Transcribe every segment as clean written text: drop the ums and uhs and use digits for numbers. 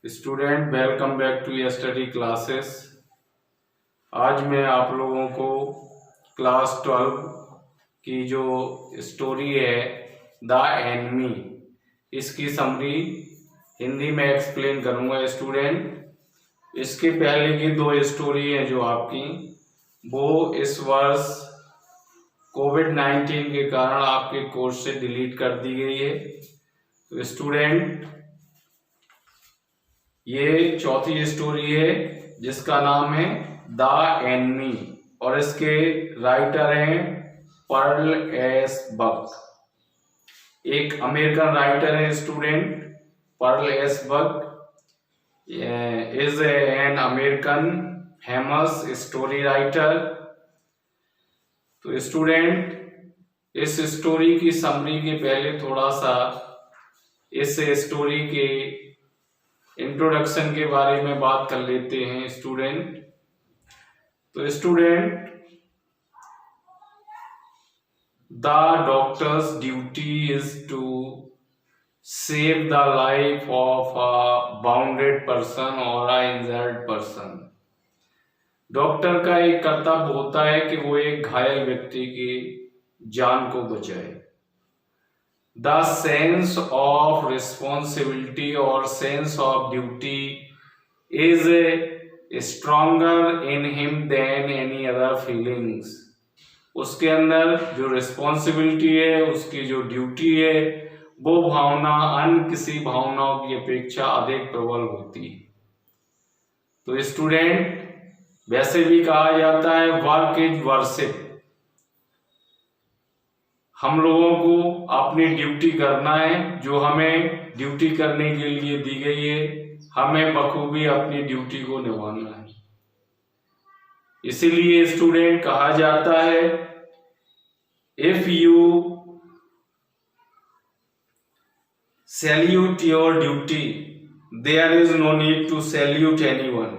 Student welcome back to study classes. आज मैं आप लोगों को क्लास 12 की जो स्टोरी है द एनिमी, इसकी समरी हिंदी में एक्सप्लेन करूंगा। स्टूडेंट, इसके पहले की दो स्टोरी है जो आपकी, वो इस वर्ष कोविड-19 के कारण आपके कोर्स से डिलीट कर दी गई है। तो स्टूडेंट, ये चौथी स्टोरी है जिसका नाम है द एनिमी और इसके राइटर हैं पर्ल एस बक। एक अमेरिकन राइटर है student, Pearl S Buck is an American famous story writer. तो स्टूडेंट, इस स्टोरी की समरी के पहले थोड़ा सा इस स्टोरी के इंट्रोडक्शन के बारे में बात कर लेते हैं स्टूडेंट। तो student, the doctor's duty is to save the life of a wounded person और अ इंजर्ड पर्सन। डॉक्टर का एक कर्तव्य होता है कि वो एक घायल व्यक्ति की जान को बचाए। The sense of responsibility or sense of duty is stronger in him than any other feelings. उसके अंदर जो रिस्पॉन्सिबिलिटी है, उसकी जो ड्यूटी है, वो भावना अन्य किसी भावनाओं की अपेक्षा अधिक प्रबल होती है। तो स्टूडेंट, वैसे भी कहा जाता है वर्क इज वर्शिप। हम लोगों को अपनी ड्यूटी करना है, जो हमें ड्यूटी करने के लिए दी गई है, हमें बखूबी अपनी ड्यूटी को निभाना है। इसीलिए स्टूडेंट कहा जाता है, if you salute your duty there is no need to salute anyone.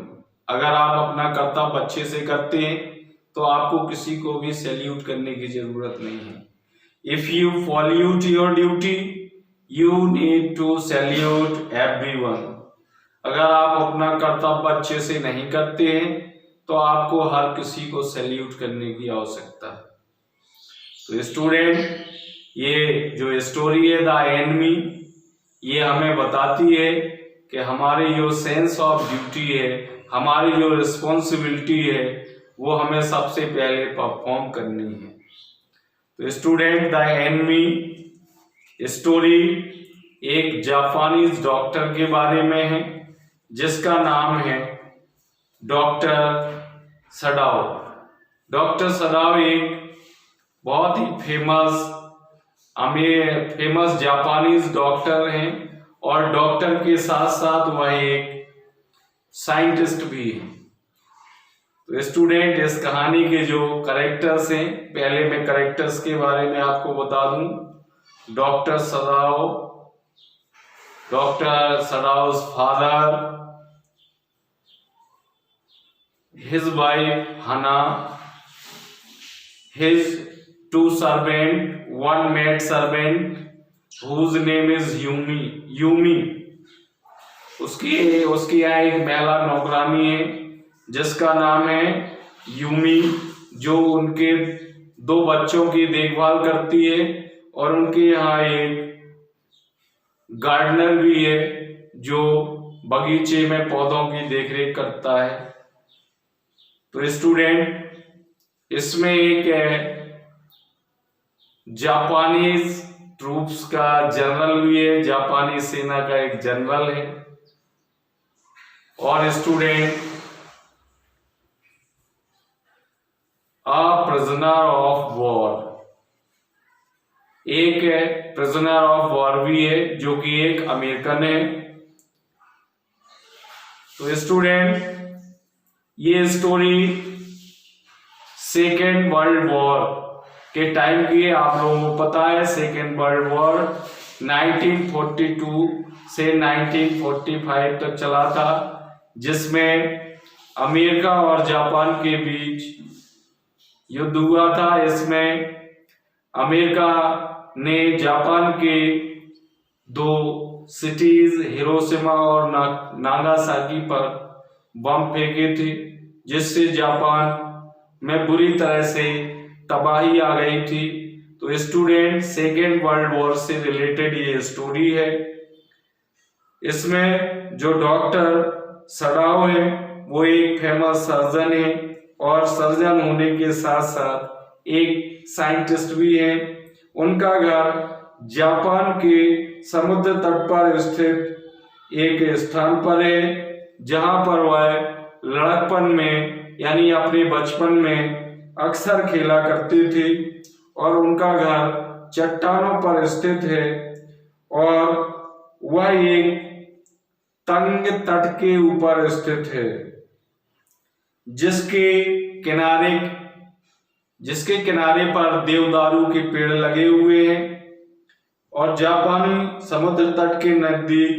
अगर आप अपना कर्तव्य अच्छे से करते हैं तो आपको किसी को भी सैल्यूट करने की जरूरत नहीं है। If you pollute your duty, you need to salute everyone. अगर आप अपना कर्तव्य अच्छे से नहीं करते हैं तो आपको हर किसी को सैल्यूट करने की आवश्यकता है। तो स्टूडेंट, ये जो स्टोरी है द एनिमी, ये हमें बताती है कि हमारी जो सेंस ऑफ ड्यूटी है, हमारी जो रिस्पॉन्सिबिलिटी है, वो हमें सबसे पहले परफॉर्म करनी है। तो स्टूडेंट, द एनिमी स्टोरी एक जापानीज डॉक्टर के बारे में है जिसका नाम है डॉक्टर सडाओ। डॉक्टर सडाओ एक बहुत ही फेमस जापानीज डॉक्टर हैं और डॉक्टर के साथ साथ वह एक साइंटिस्ट भी है। तो स्टूडेंट, इस कहानी के जो कैरेक्टर्स हैं, पहले मैं कैरेक्टर्स के बारे में आपको बता दूं। Doctor Sadao's father, his wife Hana, his two servant, one maid servant whose name is Yumi। उसकी यहाँ एक महिला नौकरानी है जिसका नाम है यूमी, जो उनके दो बच्चों की देखभाल करती है, और उनके यहाँ एक गार्डनर भी है जो बगीचे में पौधों की देखरेख करता है। तो स्टूडेंट, इसमें एक जापानीज ट्रूप्स का जनरल भी है, जापानी सेना का एक जनरल है। और स्टूडेंट, प्रिजनर ऑफ वॉर, एक प्रिजनर ऑफ वॉर भी है जो कि एक अमेरिकन है। तो स्टूडेंट, ये स्टोरी सेकेंड वर्ल्ड वॉर के टाइम की है। आप लोगों को पता है सेकेंड वर्ल्ड वॉर 1942 से 1945 तक चला था, जिसमें अमेरिका और जापान के बीच युद्ध हुआ था। इसमें अमेरिका ने जापान के दो सिटीज हिरोशिमा और नागासाकी पर बम फेंके थे, जिससे जापान में बुरी तरह से तबाही आ गई थी। तो स्टूडेंट सेकेंड वर्ल्ड वॉर से रिलेटेड ये स्टोरी है। इसमें जो डॉक्टर सडाओ है वो एक फेमस सर्जन है और सर्जन होने के साथ साथ एक साइंटिस्ट भी है। उनका घर जापान के समुद्र तट पर स्थित एक स्थान पर है, जहां पर वह लड़कपन में यानी अपने बचपन में अक्सर खेला करते थे और उनका घर चट्टानों पर स्थित है और वह एक तंग तट के ऊपर स्थित है, जिसके किनारे पर देवदारू के पेड़ लगे हुए हैं और जापानी समुद्र तट के नजदीक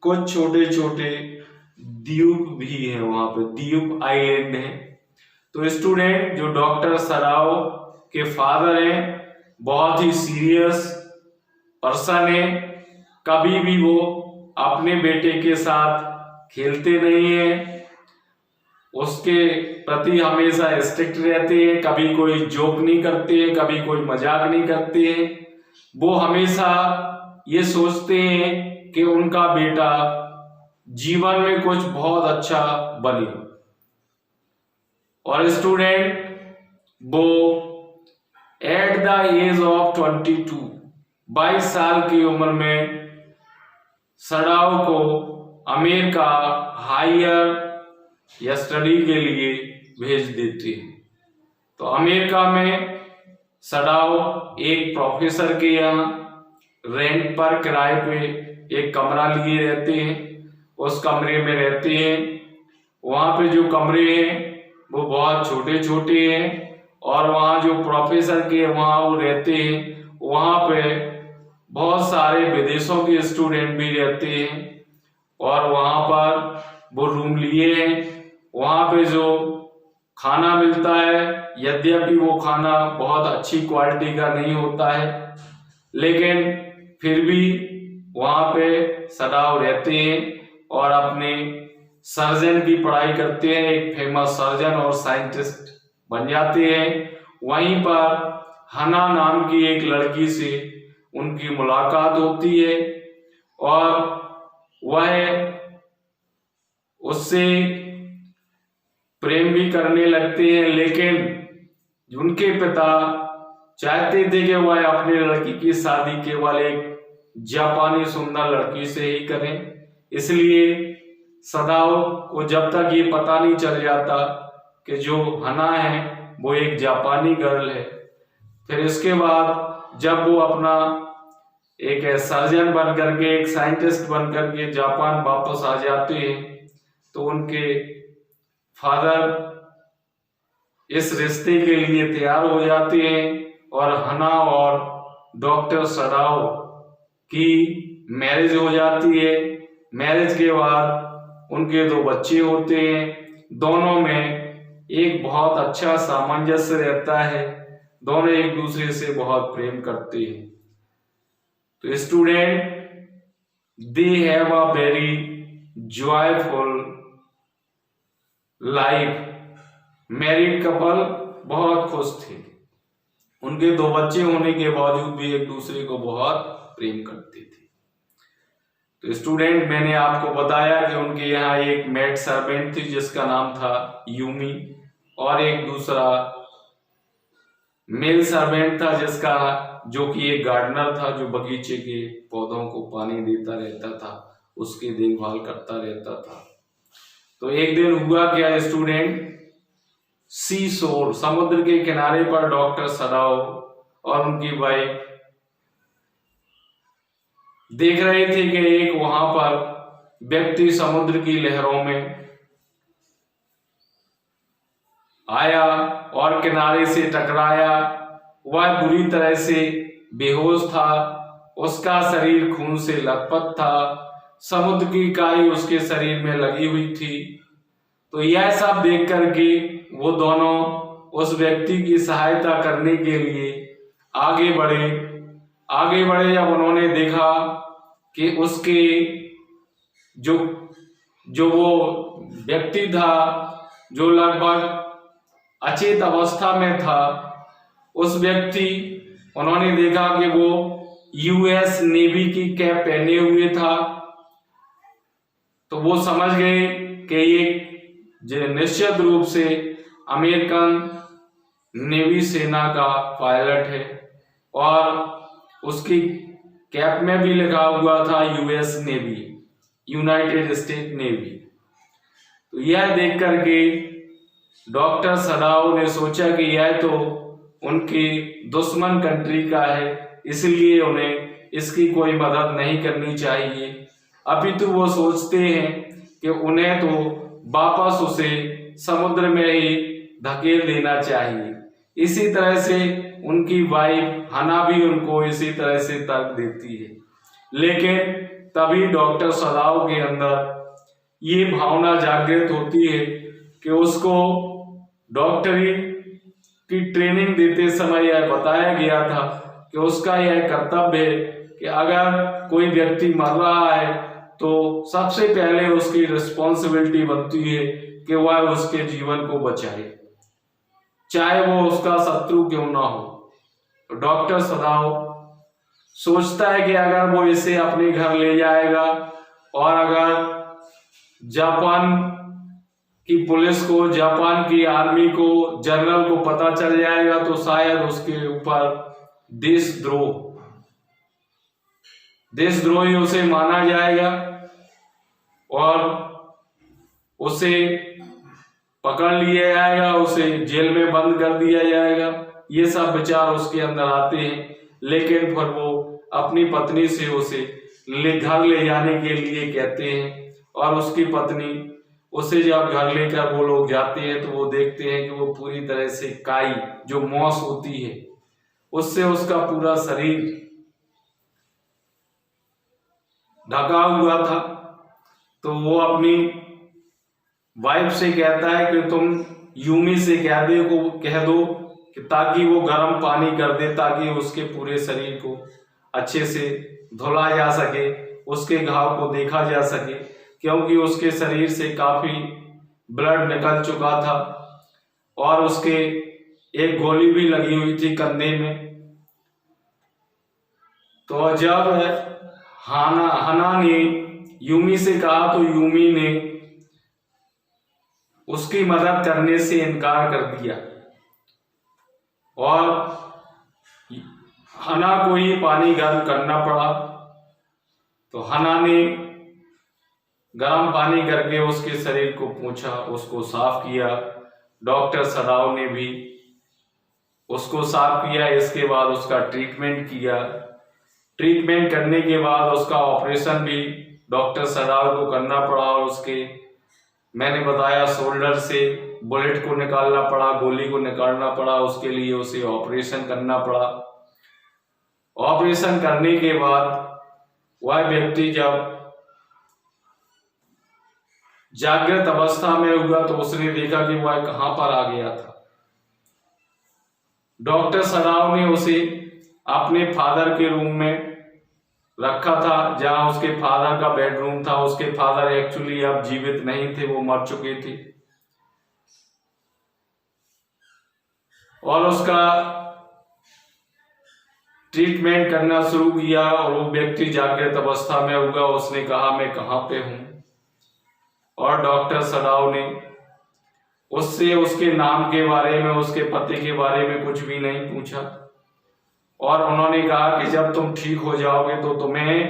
कुछ छोटे छोटे द्वीप भी हैं, वहां पे द्वीप आइलैंड है। तो स्टूडेंट जो डॉक्टर सडाओ के फादर हैं बहुत ही सीरियस पर्सन है, कभी भी वो अपने बेटे के साथ खेलते नहीं है, उसके प्रति हमेशा स्ट्रिक्ट रहते हैं, कभी कोई जोक नहीं करते हैं, कभी कोई मजाक नहीं करते हैं। वो हमेशा ये सोचते हैं कि उनका बेटा जीवन में कुछ बहुत अच्छा बने। और स्टूडेंट वो एट द एज ऑफ 22 साल की उम्र में सडाओ को अमेरिका हायर या स्टडी के लिए भेज देते हैं। तो अमेरिका में सडाओ एक प्रोफेसर के यहाँ रेंट पर किराए पे एक कमरा लिए रहते हैं, उस कमरे में रहते हैं। वहाँ पे जो कमरे हैं वो बहुत छोटे छोटे हैं और वहाँ जो प्रोफेसर के वहाँ वो रहते हैं, वहाँ पे बहुत सारे विदेशों के स्टूडेंट भी रहते हैं और वहाँ पर वो रूम लिए हैं। वहाँ पे जो खाना मिलता है, यद्यपि वो खाना बहुत अच्छी क्वालिटी का नहीं होता है, लेकिन फिर भी वहाँ पे सडाओ रहते हैं और अपने सर्जन की पढ़ाई करते हैं, एक फेमस सर्जन और साइंटिस्ट बन जाते हैं। वहीं पर हना नाम की एक लड़की से उनकी मुलाकात होती है और वह उससे प्रेम भी करने लगते हैं, लेकिन उनके पिता चाहते थे कि वह अपनी लड़की की शादी केवल एक जापानी सुंदर लड़की से ही करें। इसलिए सडाओ को जब तक ये पता नहीं चल जाता कि जो हना है वो एक जापानी गर्ल है, फिर इसके बाद जब वो अपना एक सर्जन बन करके, एक साइंटिस्ट बन करके जापान वापस आ जाते हैं, तो उनके फादर इस रिश्ते के लिए तैयार हो जाते हैं और हना और डॉक्टर सडाओ की मैरिज हो जाती है। मैरिज के बाद उनके 2 बच्चे होते हैं। दोनों में एक बहुत अच्छा सामंजस्य रहता है, दोनों एक दूसरे से बहुत प्रेम करते हैं। तो student they have a very joyful life. Married couple बहुत खुश थे, उनके 2 बच्चे होने के बावजूद भी एक दूसरे को बहुत प्रेम करते थे। तो स्टूडेंट मैंने आपको बताया कि उनके यहाँ एक मेड सर्वेंट थी जिसका नाम था यूमी और एक दूसरा मेल सर्वेंट था जिसका जो कि एक गार्डनर था, जो बगीचे के पौधों को पानी देता रहता था, उसकी देखभाल करता रहता था। तो एक दिन हुआ क्या स्टूडेंट, सी शोर समुद्र के किनारे पर डॉक्टर सडाओ और उनकी वाइफ देख रहे थे कि एक वहां पर व्यक्ति समुद्र की लहरों में आया और किनारे से टकराया। वह बुरी तरह से बेहोश था, उसका शरीर खून से लथपथ था, समुद्र की काई उसके शरीर में लगी हुई थी। तो यह सब देख करके वो दोनों उस व्यक्ति की सहायता करने के लिए आगे बढ़े। जब उन्होंने देखा कि उसके जो जो वो व्यक्ति था जो लगभग अचेत अवस्था में था, उस व्यक्ति उन्होंने देखा कि वो यूएस नेवी की कैप पहने हुए था। तो वो समझ गए कि ये निश्चित रूप से अमेरिकन नेवी सेना का पायलट है, और उसकी कैप में भी लिखा हुआ था US navy, United state navy. तो यह देख करके डॉक्टर सदाव ने सोचा कि यह तो उनकी दुश्मन कंट्री का है, इसलिए उन्हें इसकी कोई मदद नहीं करनी चाहिए। अपितु वो सोचते हैं कि उन्हें तो वापस उसे समुद्र में ही धकेल देना चाहिए। इसी तरह से उनकी वाइफ हना भी उनको इसी तरह से तर्क देती है। लेकिन तभी डॉक्टर सदाव के अंदर ये भावना जागृत होती है कि उसको डॉक्टरी की ट्रेनिंग देते समय यह बताया गया था कि उसका यह कर्तव्य है कि अगर कोई व्यक्ति मर रहा है तो सबसे पहले उसकी रिस्पॉन्सिबिलिटी बनती है कि वह उसके जीवन को बचाए, चाहे वो उसका शत्रु क्यों ना हो। तो डॉक्टर सदाव सोचता है कि अगर वो इसे अपने घर ले जाएगा और अगर जापान की पुलिस को, जापान की आर्मी को, जनरल को पता चल जाएगा तो शायद उसके ऊपर देशद्रोही उसे माना जाएगा और उसे पकड़ लिया जाएगा, उसे जेल में बंद कर दिया जाएगा। ये सब विचार उसके अंदर आते हैं। लेकिन फिर वो अपनी पत्नी से उसे घर ले जाने के लिए कहते हैं, और उसकी पत्नी उसे जब घर लेकर वो लोग जाते हैं तो वो देखते हैं कि वो पूरी तरह से काई, जो मॉस होती है, उससे उसका पूरा शरीर ढका हुआ था। तो वो अपनी वाइफ से कहता है कि तुम यूमी से कह दो कि ताकि वो गर्म पानी कर दे, ताकि उसके पूरे शरीर को अच्छे से धुला जा सके, उसके घाव को देखा जा सके, क्योंकि उसके शरीर से काफी ब्लड निकल चुका था और उसके एक गोली भी लगी हुई थी कंधे में। तो जब हना ने यूमी से कहा तो यूमी ने उसकी मदद करने से इनकार कर दिया और हना को ही पानी गर्म करना पड़ा। तो हना ने गर्म पानी करके उसके शरीर को पोंछा, उसको साफ किया। डॉक्टर सदाव ने भी उसको साफ किया। इसके बाद उसका ट्रीटमेंट किया। ट्रीटमेंट करने के बाद उसका ऑपरेशन भी डॉक्टर सदाव को करना पड़ा और उसके, मैंने बताया, शोल्डर से बुलेट को निकालना पड़ा, गोली को निकालना पड़ा, उसके लिए उसे ऑपरेशन करना पड़ा। ऑपरेशन करने के बाद वह व्यक्ति जब जागृत अवस्था में हुआ तो उसने देखा कि वह कहां पर आ गया था। डॉक्टर सदाव ने उसे अपने फादर के रूम में रखा था, जहां उसके फादर का बेडरूम था। उसके फादर एक्चुअली अब जीवित नहीं थे, वो मर चुके थे। और उसका ट्रीटमेंट करना शुरू किया और वो व्यक्ति जागृत अवस्था में हुआ। उसने कहा मैं कहां पे हूं, और डॉक्टर सदाव ने उससे उसके नाम के बारे में, उसके पते के बारे में कुछ भी नहीं पूछा। और उन्होंने कहा कि जब तुम ठीक हो जाओगे तो तुम्हें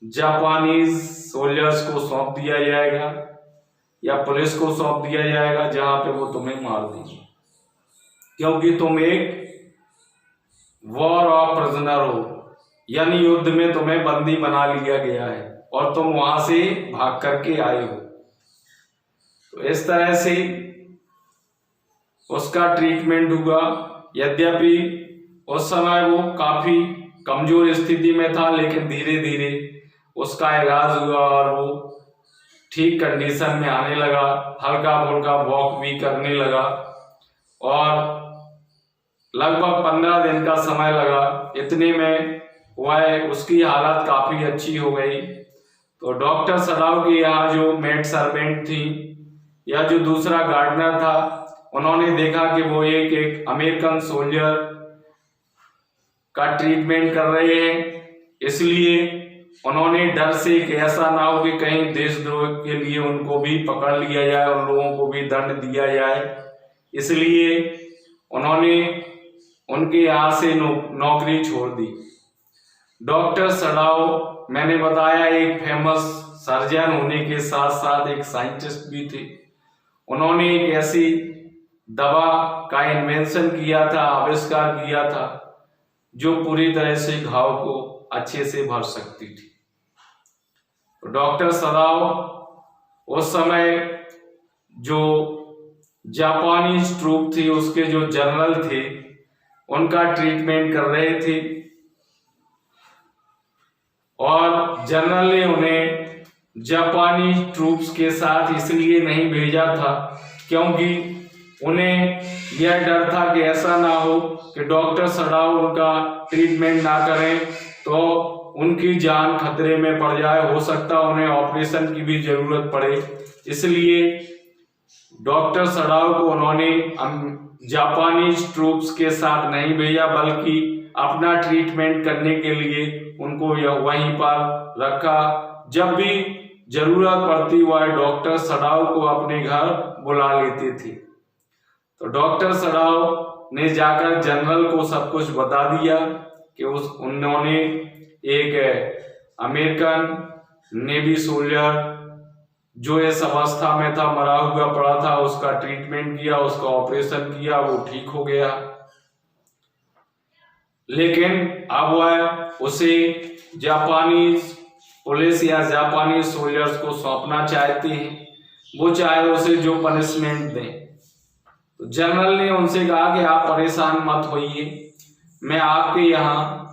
जापानीज सोल्जर्स को सौंप दिया जाएगा या पुलिस को सौंप दिया जाएगा, जहां पे वो तुम्हें मार देंगे, क्योंकि तुम एक वॉर ऑफ प्रिजनर हो, यानी युद्ध में तुम्हें बंदी बना लिया गया है और तुम वहां से भाग करके आए हो। तो इस तरह से उसका ट्रीटमेंट हुआ। यद्यपि उस समय वो काफी कमजोर स्थिति में था, लेकिन धीरे धीरे उसका इलाज हुआ और वो ठीक कंडीशन में आने लगा, हल्का फुल्का वॉक भी करने लगा और लगभग 15 दिन का समय लगा। इतने में वह उसकी हालत काफी अच्छी हो गई। तो डॉक्टर सराव के यहाँ जो मेड सर्वेंट थी या जो दूसरा गार्डनर था, उन्होंने देखा कि वो एक अमेरिकन सोल्जर का ट्रीटमेंट कर रहे हैं, इसलिए उन्होंने डर से कि ऐसा ना हो कि कहीं देशद्रोह के लिए उनको भी पकड़ लिया जाए और लोगों को भी दंड दिया जाए, इसलिए उन्होंने उनके यहाँ से नौकरी छोड़ दी। डॉक्टर सराव मैंने बताया एक फेमस सर्जन होने के साथ साथ एक साइंटिस्ट भी थे। उन्होंने एक ऐसी दवा का इन्वेंशन किया था, आविष्कार किया था, जो पूरी तरह से घाव को अच्छे से भर सकती थी। तो डॉक्टर सराव उस समय जो जापानी ट्रूप थी उसके जो जनरल थे उनका ट्रीटमेंट कर रहे थे, और जनरल ने उन्हें जापानी ट्रूप्स के साथ इसलिए नहीं भेजा था क्योंकि उन्हें यह डर था कि ऐसा ना हो कि डॉक्टर सराव उनका ट्रीटमेंट ना करें तो उनकी जान खतरे में पड़ जाए, हो सकता उन्हें ऑपरेशन की भी जरूरत पड़े। इसलिए डॉक्टर सराव को उन्होंने जापानी ट्रूप्स के साथ नहीं भेजा, बल्कि अपना ट्रीटमेंट करने के लिए उनको वहीं पर रखा। जब भी जरूरत पड़ती वह डॉक्टर सराव को अपने घर बुला लेते थे। तो डॉक्टर सराव ने जाकर जनरल को सब कुछ बता दिया कि उन्होंने एक अमेरिकन नेवी सोल्जर जो इस अवस्था में था, मरा हुआ पड़ा था, उसका ट्रीटमेंट किया, उसका ऑपरेशन किया, वो ठीक हो गया। लेकिन अब वह उसे जापानी पुलिस या जापानी सोल्जर्स को सौंपना चाहते हैं, वो चाहे उसे जो पनिशमेंट दें। तो जनरल ने उनसे कहा कि आप परेशान मत होइए, मैं आपके यहाँ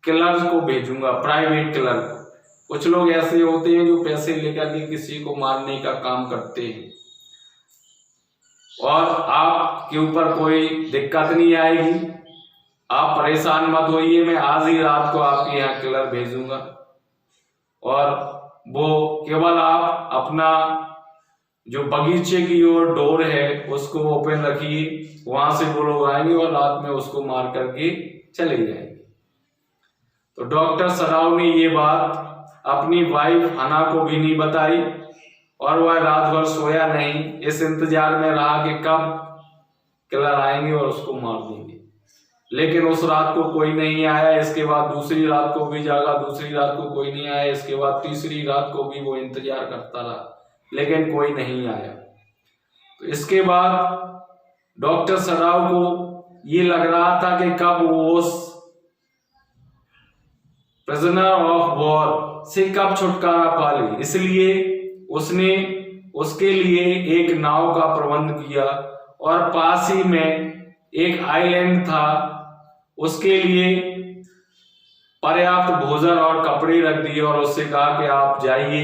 किलर को भेजूंगा, प्राइवेट किलर को। कुछ लोग ऐसे होते हैं जो पैसे लेकर के किसी को मारने का काम करते हैं, और आपके ऊपर कोई दिक्कत नहीं आएगी, आप परेशान मत होइए, मैं आज ही रात को आपके यहाँ किलर भेजूंगा, और वो केवल आप अपना जो बगीचे की ओर डोर है उसको ओपन रखिए, वहां से वो लोग आएंगे और रात में उसको मार करके चले जाएंगे। तो डॉक्टर सराव ने ये बात अपनी वाइफ हना को भी नहीं बताई, और वह रात भर सोया नहीं, इस इंतजार में रहा कि कब किलर आएंगे और उसको मार देंगे। लेकिन उस रात को कोई नहीं आया। इसके बाद दूसरी रात को भी जागा, दूसरी रात को कोई नहीं आया, इसके बाद तीसरी रात को भी वो इंतजार करता रहा, लेकिन कोई नहीं आया। तो इसके बाद डॉक्टर सराव को ये लग रहा था कि कब वो उस प्रिजनर ऑफ वॉर से कब छुटकारा पा ले, इसलिए उसने उसके लिए एक नाव का प्रबंध किया, और पास ही में एक आइलैंड था, उसके लिए पर्याप्त भोजन और कपड़े रख दिए, और उससे कहा कि आप जाइए,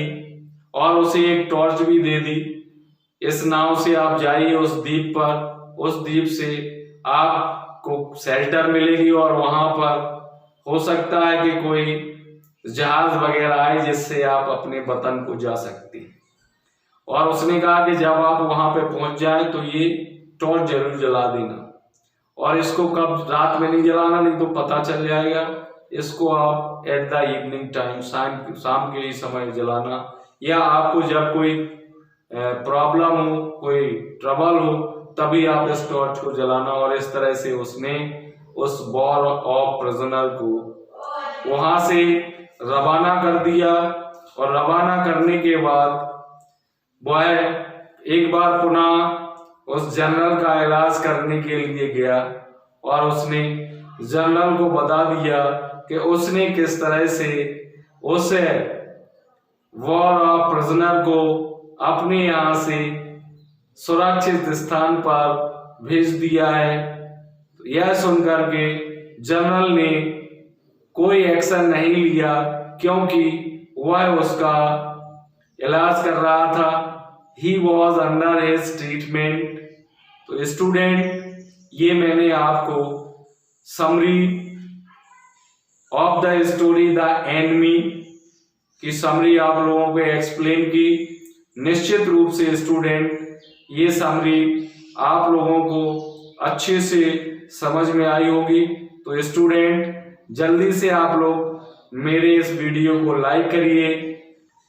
और उसे एक टॉर्च भी दे दी, इस नाव से आप जाइए उस द्वीप पर, उस द्वीप से आपको शेल्टर मिलेगी, और वहां पर हो सकता है कि कोई जहाज वगैरह आए जिससे आप अपने वतन को जा सकते हैं। और उसने कहा कि जब आप वहां पे पहुंच जाए तो ये टॉर्च जरूर जला देना, और इसको कब रात में नहीं जलाना, नहीं तो पता चल जाएगा। इसको आप एट द इवनिंग टाइम, शाम के समय जलाना, या आपको जब कोई प्रॉब्लम हो, कोई ट्रबल हो, तभी आप इस टॉर्च को जलाना। और इस तरह से उसने उस वॉर ऑफ प्रिजनर को वहां से रवाना कर दिया, और रवाना करने के बाद वह एक बार पुनः उस जनरल का इलाज करने के लिए गया, और उसने जनरल को बता दिया कि उसने किस तरह से उस वॉर ऑफ प्रिजनर को अपने यहाँ से सुरक्षित स्थान पर भेज दिया है। तो यह सुनकर के जनरल ने कोई एक्शन नहीं लिया, क्योंकि वह उसका इलाज कर रहा था। He was under his treatment. तो स्टूडेंट, ये मैंने आपको summary of the story the enemy की समरी आप लोगों को एक्सप्लेन की। निश्चित रूप से स्टूडेंट ये समरी आप लोगों को अच्छे से समझ में आई होगी। तो स्टूडेंट जल्दी से आप लोग मेरे इस वीडियो को लाइक करिए।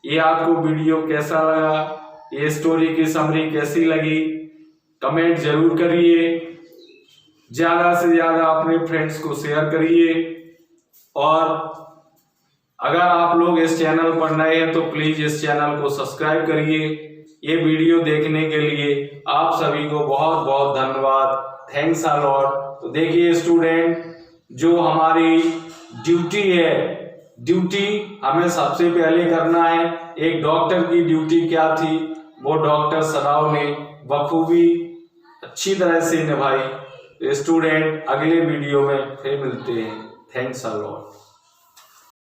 ये आपको वीडियो कैसा लगा, ये स्टोरी की समरी कैसी लगी, कमेंट जरूर करिए। ज्यादा से ज्यादा अपने फ्रेंड्स को शेयर करिए। और अगर आप लोग इस चैनल पर नए हैं तो प्लीज इस चैनल को सब्सक्राइब करिए। ये वीडियो देखने के लिए आप सभी को बहुत बहुत धन्यवाद। Thanks a lot. तो देखिए स्टूडेंट, जो हमारी ड्यूटी है, ड्यूटी हमें सबसे पहले करना है। एक डॉक्टर की ड्यूटी क्या थी, वो डॉक्टर सदाव ने बखूबी अच्छी तरह से निभाई। स्टूडेंट अगले वीडियो में फिर मिलते हैं। Thanks a lot.